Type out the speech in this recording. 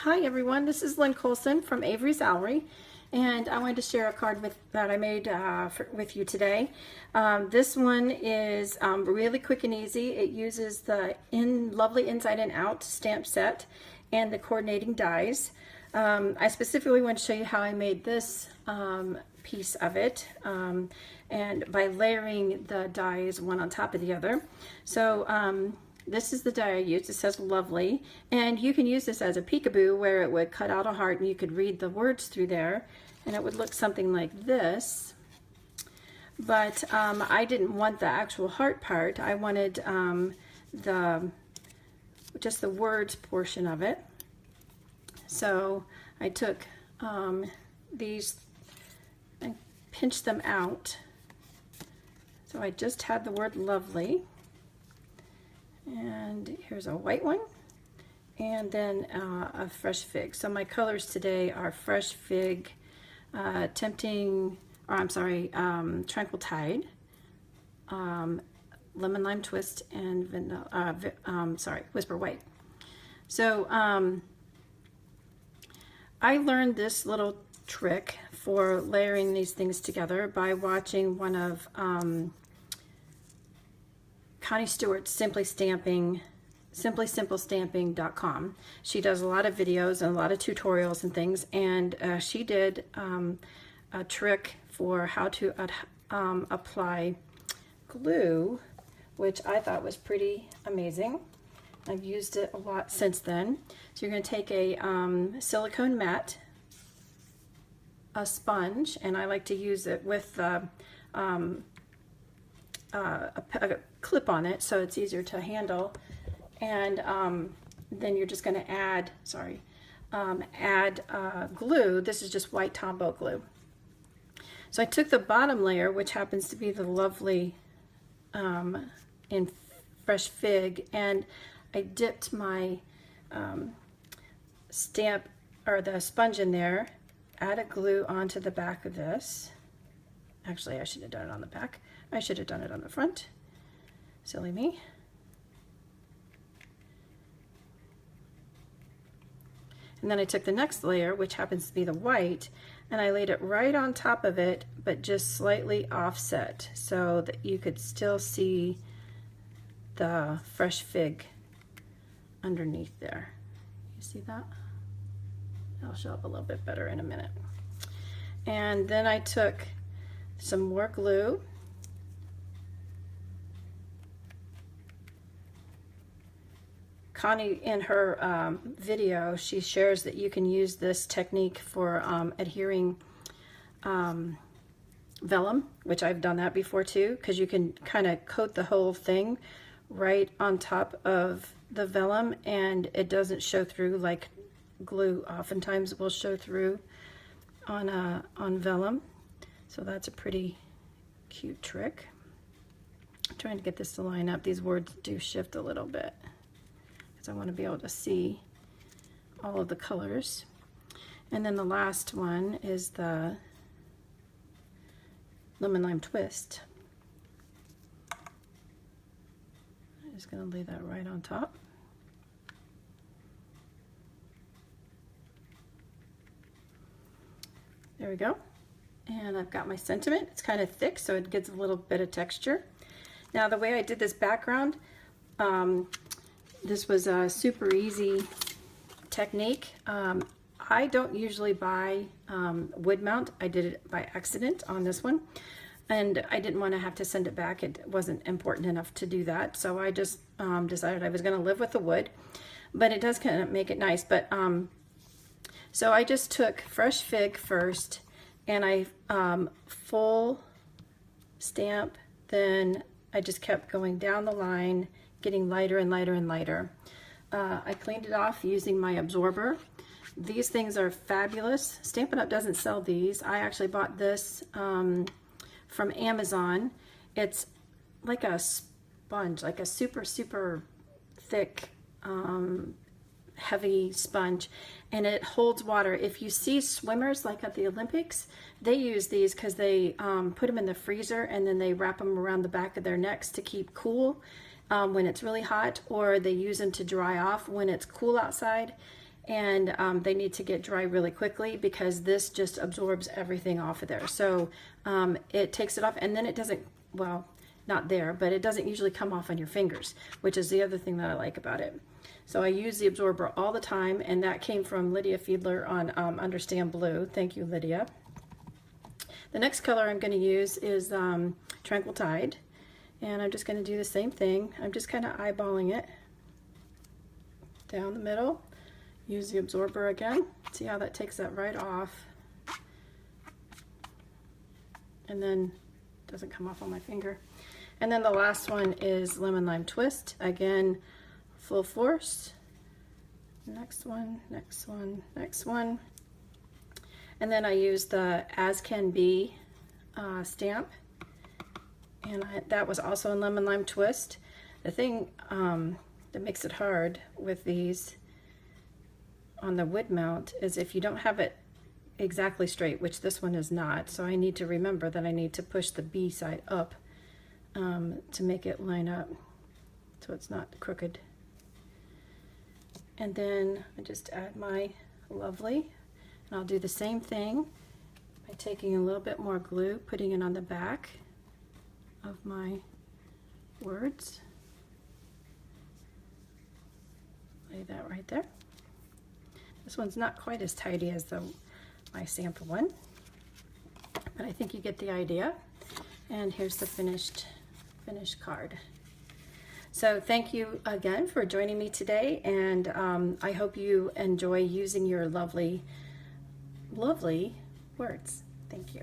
Hi everyone, this is Lynn Colson from Avery's Owlery, and I wanted to share a card that I made with you today. This one is really quick and easy. It uses the Lovely Inside and Out stamp set and the coordinating dies. I specifically want to show you how I made this piece of it, and by layering the dies one on top of the other. So this is the die I used. It says Lovely, and you can use this as a peekaboo where it would cut out a heart and you could read the words through there, and it would look something like this. But I didn't want the actual heart part. I wanted just the words portion of it. So I took these and pinched them out. So I just had the word Lovely. And here's a white one, and then a fresh fig. So my colors today are fresh fig, Tranquil Tide, lemon lime twist, and vanilla. Whisper White. So I learned this little trick for layering these things together by watching one of Connie Stewart's simplysimplestamping.com. She does a lot of videos and a lot of tutorials and things, and she did a trick for how to apply glue, which I thought was pretty amazing. I've used it a lot since then. So you're going to take a silicone mat, a sponge, and I like to use it with a clip on it so it's easier to handle, and then you're just going to add glue. This is just white Tombow glue. So I took the bottom layer, which happens to be the Lovely in fresh fig, and I dipped my stamp or the sponge in there, added glue onto the back of this. Actually, I should have done it on the back. I should have done it on the front. Silly me. And then I took the next layer, which happens to be the white, and I laid it right on top of it, but just slightly offset so that you could still see the fresh fig underneath there. You see that? It'll show up a little bit better in a minute. And then I took some more glue, Connie, in her video, she shares that you can use this technique for adhering vellum, which I've done that before too, because you can kind of coat the whole thing right on top of the vellum, and it doesn't show through like glue oftentimes will show through on vellum. So that's a pretty cute trick. I'm trying to get this to line up. These words do shift a little bit because I want to be able to see all of the colors. And then the last one is the lemon lime twist. I'm just going to lay that right on top. There we go. And I've got my sentiment. It's kind of thick, so it gives a little bit of texture. Now, the way I did this background, this was a super easy technique. I don't usually buy wood mount. I did it by accident on this one, and I didn't want to have to send it back. It wasn't important enough to do that, so I just decided I was going to live with the wood, but it does kind of make it nice. But so I just took fresh fig first, and I full stamp, then I just kept going down the line, getting lighter and lighter and lighter. I cleaned it off using my absorber. These things are fabulous. Stampin' Up! Doesn't sell these. I actually bought this from Amazon. It's like a sponge, like a super, super thick, heavy sponge, and it holds water. If you see swimmers like at the Olympics, they use these because they put them in the freezer and then they wrap them around the back of their necks to keep cool when it's really hot, or they use them to dry off when it's cool outside. and they need to get dry really quickly because this just absorbs everything off of there. So it takes it off, and then it doesn't, well, not there, but it doesn't usually come off on your fingers, which is the other thing that I like about it. So I use the absorber all the time, and that came from Lydia Fiedler on Understand Blue. Thank you, Lydia. The next color I'm going to use is Tranquil Tide, and I'm just going to do the same thing. I'm just kind of eyeballing it down the middle. Use the absorber again. See how that takes that right off, and then it doesn't come off on my finger. And then the last one is Lemon Lime Twist. Again, full force. Next one, next one, next one. And then I use the As Can Be stamp. And that was also in Lemon Lime Twist. The thing that makes it hard with these on the wood mount is if you don't have it exactly straight, which this one is not, so I need to remember that I need to push the B side up to make it line up so it's not crooked. And then I just add my Lovely, and I'll do the same thing by taking a little bit more glue, putting it on the back of my words. Lay that right there. This one's not quite as tidy as my sample one, but I think you get the idea. And here's the finished card. So thank you again for joining me today, and I hope you enjoy using your lovely, lovely words. Thank you.